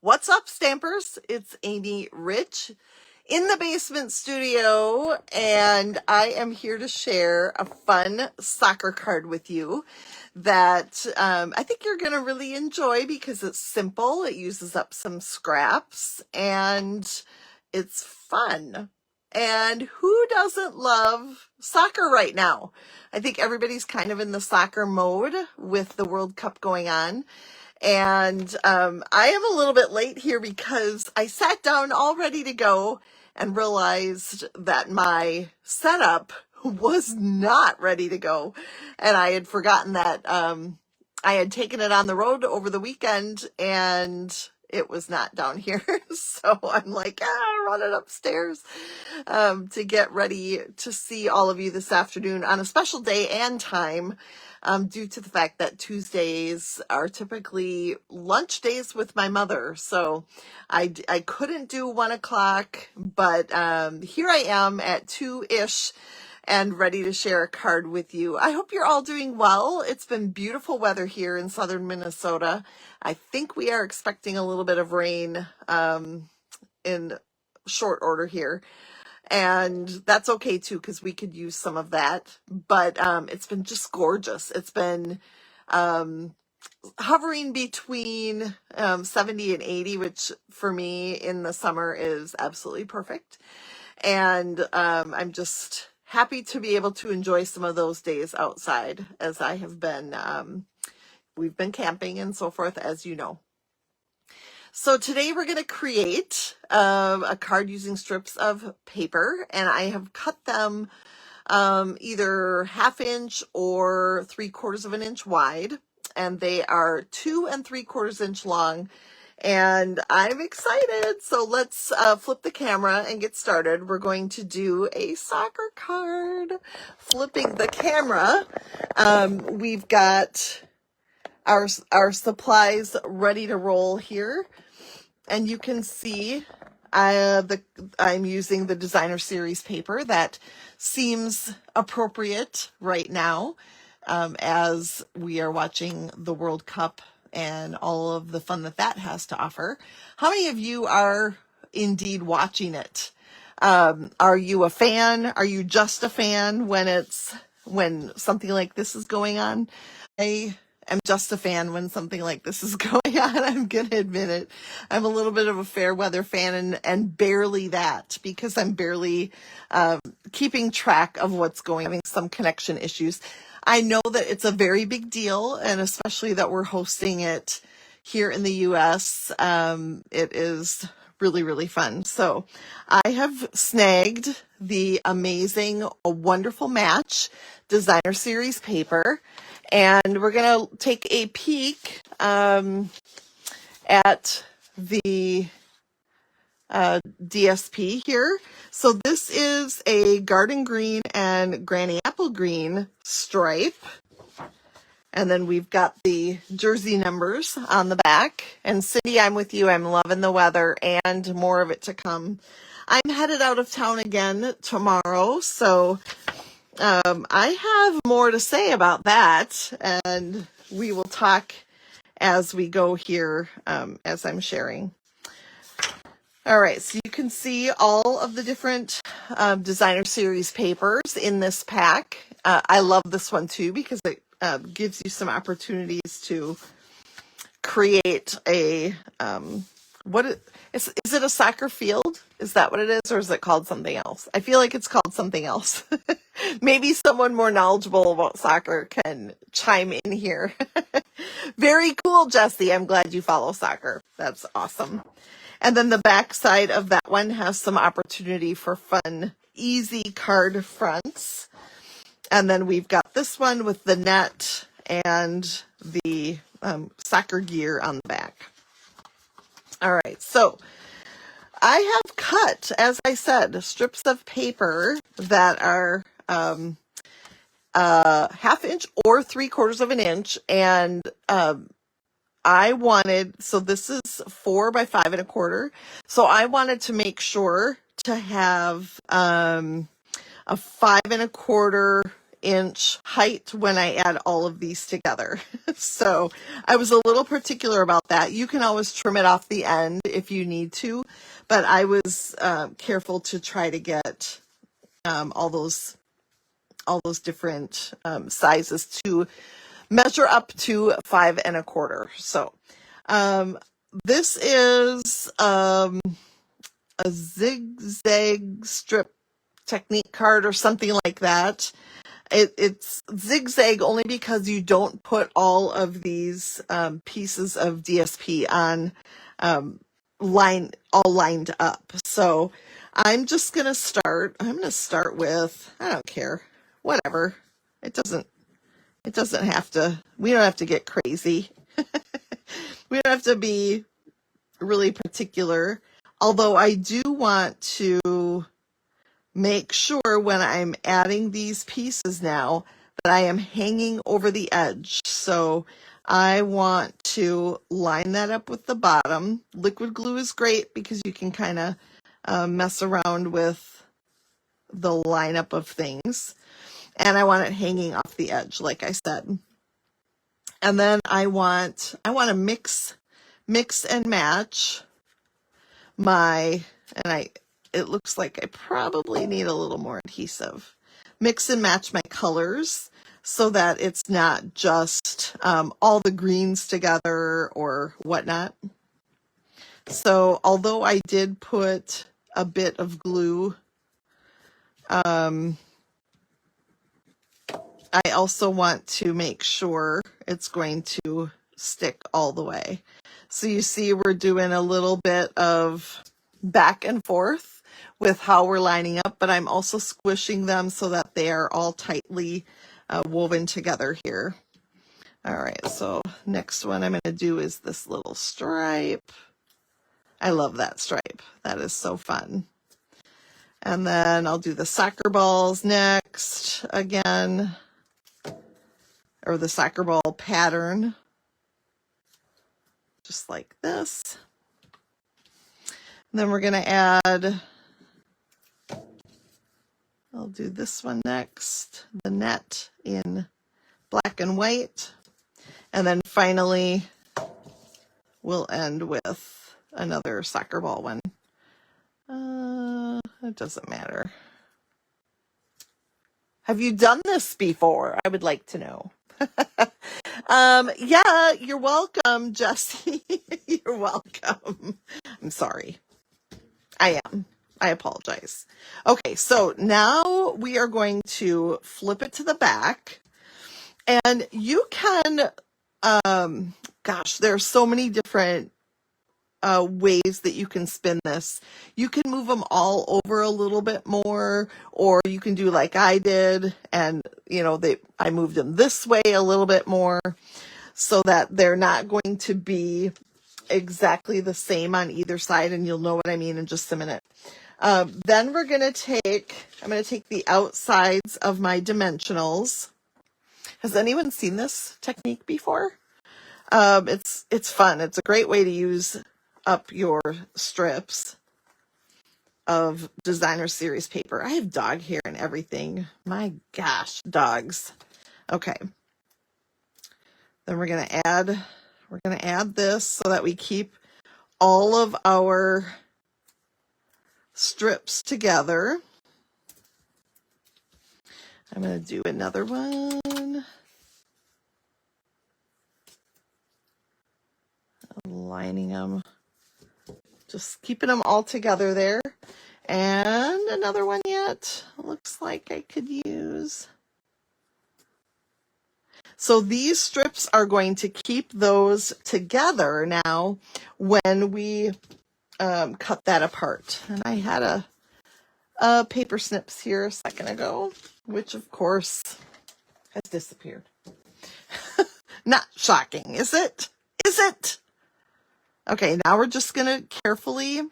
What's up, Stampers? It's Amy Rich in the basement studio, and I am here to share a fun soccer card with you that I think you're going to really enjoy because it's simple, it uses up some scraps, and it's fun. And who doesn't love soccer right now? I think everybody's kind of in the soccer mode with the World Cup going on. And I am a little bit late here because I sat down all ready to go and realized that my setup was not ready to go. And I had forgotten that I had taken it on the road over the weekend and it was not down here. So I'm like, running upstairs to get ready to see all of you this afternoon on a special day and time. Due to the fact that Tuesdays are typically lunch days with my mother. So I couldn't do 1 o'clock, but here I am at 2-ish and ready to share a card with you. I hope you're all doing well. It's been beautiful weather here in southern Minnesota. I think we are expecting a little bit of rain in short order here. And that's okay too, because we could use some of that. But it's been just gorgeous. It's been hovering between 70 and 80, which for me in the summer is absolutely perfect. And I'm just happy to be able to enjoy some of those days outside, as I have been. We've been camping and so forth, as you know. So today we're going to create a card using strips of paper, and I have cut them either 1/2 inch or 3/4 of an inch wide, and they are 2 3/4 inch long, and I'm excited. So let's flip the camera and get started. We're going to do a soccer card. Flipping the camera, we've got our supplies ready to roll here. And you can see I'm using the Designer Series paper that seems appropriate right now as we are watching the World Cup and all of the fun that has to offer. How many of you are indeed watching it? Are you a fan? Are you just a fan when something like this is going on? I'm just a fan when something like this is going on. I'm going to admit it. I'm a little bit of a fair weather fan and barely that because I'm barely keeping track of what's going on, having some connection issues. I know that it's a very big deal, and especially that we're hosting it here in the U.S. It is really, really fun. So I have snagged the amazing, wonderful Match Designer Series paper. And we're going to take a peek at the DSP here. So this is a garden green and granny apple green stripe. And then we've got the jersey numbers on the back. And Cindy, I'm with you. I'm loving the weather and more of it to come. I'm headed out of town again tomorrow, so I have more to say about that, and we will talk as we go here as I'm sharing. All right, so you can see all of the different Designer Series papers in this pack. I love this one too because it gives you some opportunities to create a is it a soccer field? Is that what it is, or is it called something else? I feel like it's called something else. Maybe someone more knowledgeable about soccer can chime in here. Very cool, Jesse. I'm glad you follow soccer. That's awesome. And then the back side of that one has some opportunity for fun, easy card fronts. And then we've got this one with the net and the soccer gear on the back. All right, so I have cut, as I said, strips of paper that are 1/2 inch or 3/4 of an inch, and I wanted, so this is 4 by 5 1/4. So I wanted to make sure to have a 5 1/4 inch height when I add all of these together. So I was a little particular about that. You can always trim it off the end if you need to, but I was careful to try to get all those different sizes to measure up to 5 1/4. So this is a zigzag strip technique card or something like that. It's zigzag only because you don't put all of these pieces of DSP on all lined up. So I'm just gonna start. I'm gonna start with, I don't care, whatever. It doesn't have to. We don't have to get crazy. We don't have to be really particular. Although I do want to make sure when I'm adding these pieces now that I am hanging over the edge. So I want to line that up with the bottom. Liquid glue is great because you can kind of mess around with the lineup of things. And I want it hanging off the edge, like I said. And then I want to mix and match it looks like I probably need a little more adhesive. Mix and match my colors so that it's not just all the greens together or whatnot. So although I did put a bit of glue, I also want to make sure it's going to stick all the way. So you see we're doing a little bit of back and forth with how we're lining up, but I'm also squishing them so that they are all tightly woven together here. All right, so next one I'm going to do is this little stripe. I love that stripe. That is so fun. And then I'll do the soccer balls next again, or the soccer ball pattern, just like this. And then we're going to add, I'll do this one next, the net in black and white. And then finally, we'll end with another soccer ball one. It doesn't matter. Have you done this before? I would like to know. Yeah, you're welcome, Jessie. You're welcome. I'm sorry. I apologize. Okay, so now we are going to flip it to the back, and you can, gosh, there are so many different ways that you can spin this. You can move them all over a little bit more, or you can do like I did, and I moved them this way a little bit more so that they're not going to be exactly the same on either side, and you'll know what I mean in just a minute. Then I'm going to take the outsides of my dimensionals. Has anyone seen this technique before? It's fun. It's a great way to use up your strips of designer series paper. I have dog hair and everything. My gosh, dogs. Okay. Then we're going to add this so that we keep all of our strips together. I'm going to do another one. Lining them, just keeping them all together there. And another one yet. Looks like I could use. So these strips are going to keep those together now when we cut that apart. And I had a paper snips here a second ago, which of course has disappeared. Not shocking, is it? Is it? Okay, now we're just going to carefully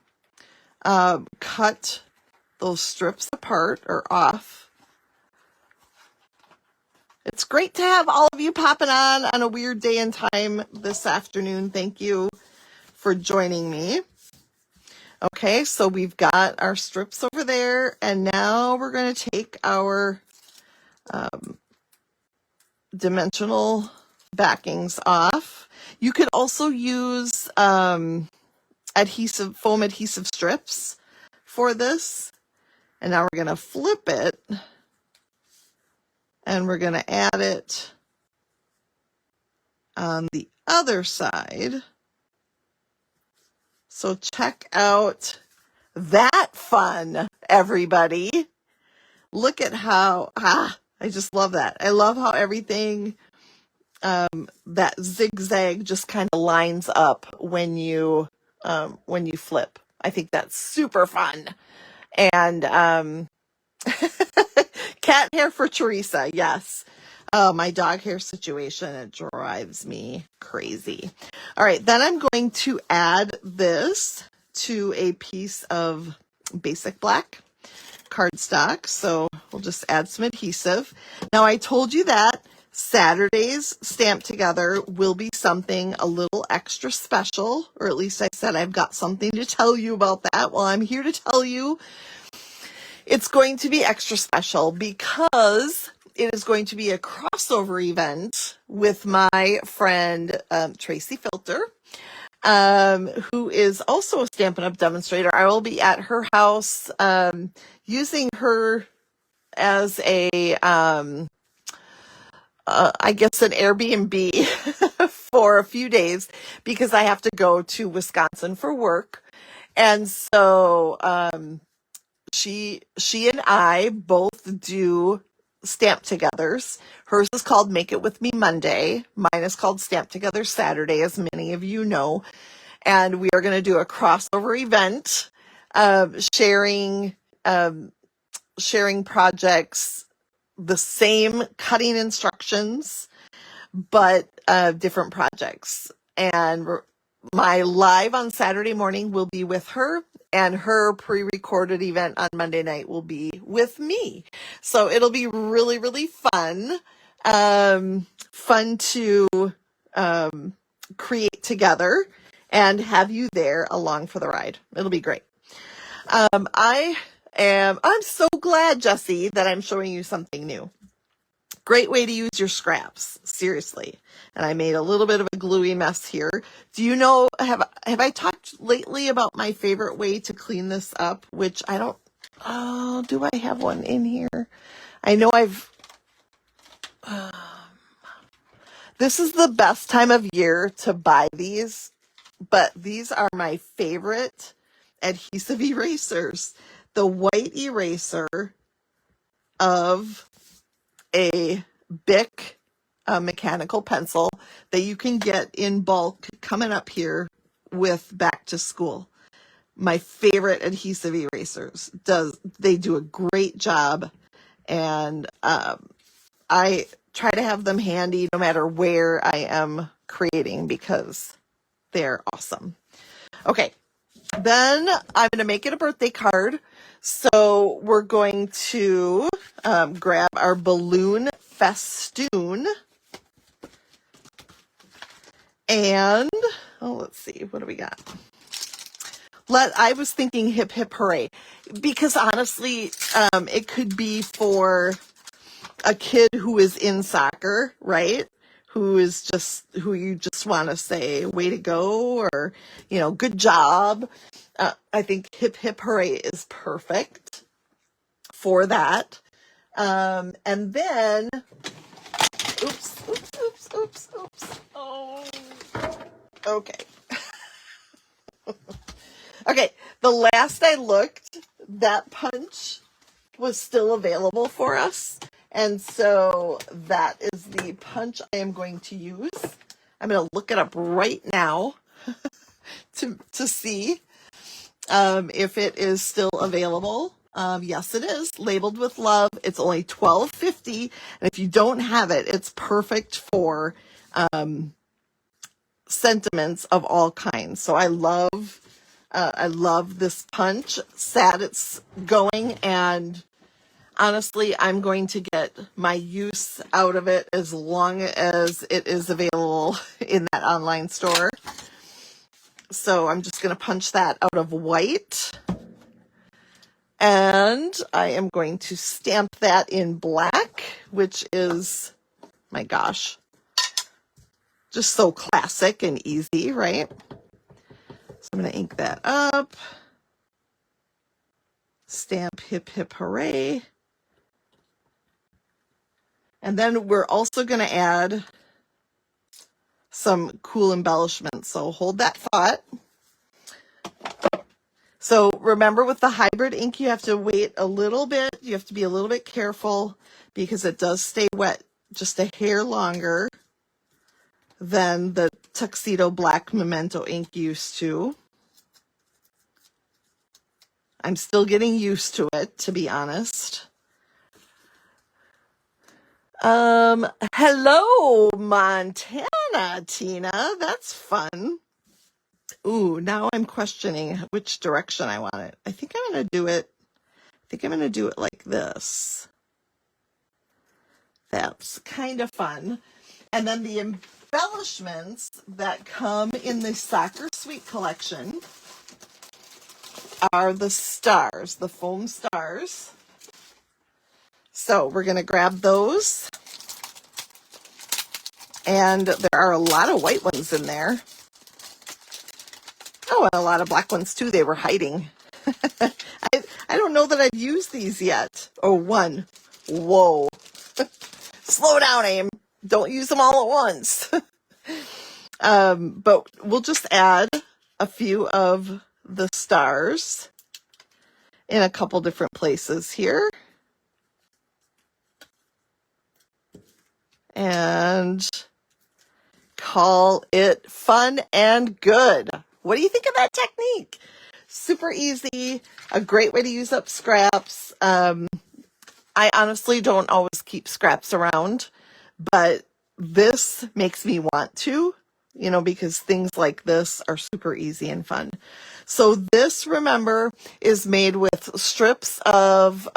cut those strips apart or off. It's great to have all of you popping on a weird day and time this afternoon. Thank you for joining me. Okay, so we've got our strips over there, and now we're going to take our dimensional backings off. You could also use foam adhesive strips for this. And now we're going to flip it and we're going to add it on the other side. So check out that fun, everybody. Look at how, I just love that. I love how everything, that zigzag just kind of lines up when you flip. I think that's super fun. And cat hair for Teresa, yes. Oh, my dog hair situation, it drives me crazy. All right, then I'm going to add this to a piece of basic black cardstock. So we'll just add some adhesive. Now, I told you that Saturday's Stamped Together will be something a little extra special, or at least I said I've got something to tell you about that. Well, I'm here to tell you it's going to be extra special because it is going to be a crossover event with my friend Tracy Filter, who is also a Stampin' Up! Demonstrator. I will be at her house using her as a, I guess, an Airbnb for a few days because I have to go to Wisconsin for work. And so she and I both do Stamped Togethers. Hers is called Make It With Me Monday. Mine is called Stamped Together Saturday, as many of you know. And we are going to do a crossover event, sharing projects, the same cutting instructions, but different projects. And my live on Saturday morning will be with her, and her pre-recorded event on Monday night will be with me. So it'll be really, really fun. Fun to create together and have you there along for the ride. It'll be great. I'm so glad, Jessie, that I'm showing you something new. Great way to use your scraps, seriously. And I made a little bit of a gluey mess here. Do you know, have I talked lately about my favorite way to clean this up? Which I don't, do I have one in here? I know this is the best time of year to buy these, but these are my favorite adhesive erasers. The white eraser of a Bic mechanical pencil that you can get in bulk coming up here with back to school. My favorite adhesive erasers. They do a great job, and I try to have them handy no matter where I am creating because they're awesome. Okay, then I'm going to make it a birthday card. So we're going to grab our balloon festoon. And, let's see, what do we got? I was thinking hip, hip, hooray. Because honestly, it could be for a kid who is in soccer, right? Who you just want to say, way to go, or, good job. I think hip, hip, hooray is perfect for that. And then, oops. Oh, okay. Okay, the last I looked, that punch was still available for us. And so that is the punch I am going to use. I'm going to look it up right now to see if it is still available. Yes, it is, labeled with love. It's only $12.50, and if you don't have it, it's perfect for sentiments of all kinds. So I love this punch. Sad it's going, and honestly, I'm going to get my use out of it as long as it is available in that online store. So I'm just going to punch that out of white. And I am going to stamp that in black, which is My gosh. Just so classic and easy, right? So I'm going to ink that up. Stamp hip, hip, hooray. And then we're also going to add some cool embellishments. So hold that thought. So remember, with the hybrid ink, you have to wait a little bit. You have to be a little bit careful because it does stay wet just a hair longer than the Tuxedo Black Memento ink used to. I'm still getting used to it, to be honest. Hello, Montana, Tina. That's fun. Ooh, now I'm questioning which direction I want it. I think I'm going to do it like this. That's kind of fun. And then the embellishments that come in the Soccer Suite collection are the stars, the foam stars. So we're going to grab those. And there are a lot of white ones in there. Oh, and a lot of black ones too. They were hiding. I don't know that I've used these yet. Oh, one. Whoa. Slow down, Aim. Don't use them all at once. But we'll just add a few of the stars in a couple different places here. And call it fun and good. What do you think of that technique? Super easy, a great way to use up scraps. I honestly don't always keep scraps around, but this makes me want to, because things like this are super easy and fun. So this, remember, is made with strips of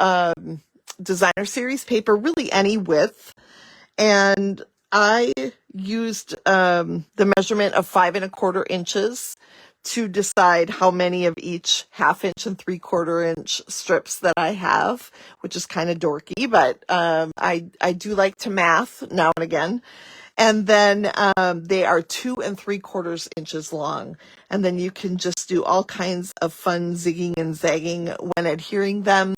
designer series paper, really any width. And I used the measurement of 5 1/4 inches to decide how many of each 1/2 inch and 3/4 inch strips that I have, which is kind of dorky, but I do like to math now and again. And then they are 2 3/4 inches long. And then you can just do all kinds of fun zigging and zagging when adhering them.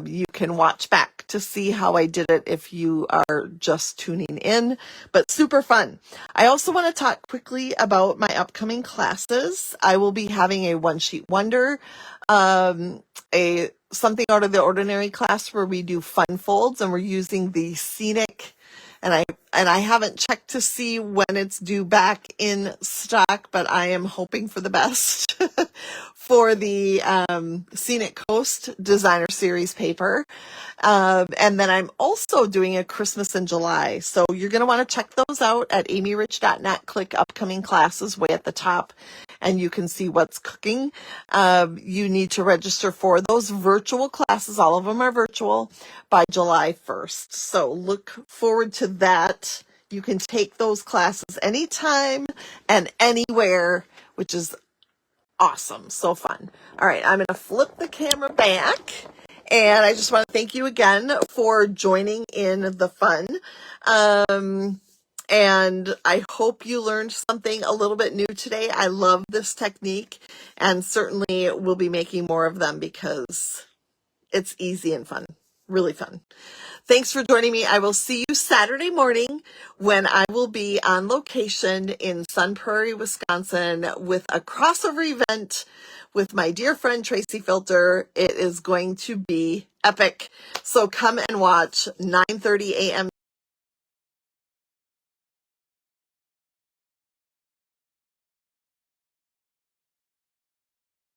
You can watch back to see how I did it if you are just tuning in, but super fun. I also want to talk quickly about my upcoming classes. I will be having a One Sheet Wonder, a Something Out of the Ordinary class where we do fun folds, and we're using the Scenic. And I haven't checked to see when it's due back in stock, but I am hoping for the best for the Scenic Coast Designer Series paper. And then I'm also doing a Christmas in July. So you're going to want to check those out at amyrich.net. Click upcoming classes way at the top, and you can see what's cooking. You need to register for those virtual classes. All of them are virtual by July 1st. So look forward to that. You can take those classes anytime and anywhere, which is awesome. So fun. All right, I'm going to flip the camera back. And I just want to thank you again for joining in the fun. And I hope you learned something a little bit new today. I love this technique, and certainly we'll be making more of them because it's easy and fun. Really fun. Thanks for joining me. I will see you Saturday morning when I will be on location in Sun Prairie, Wisconsin with a crossover event with my dear friend Tracy Filter. It is going to be epic. So come and watch 9:30 a.m.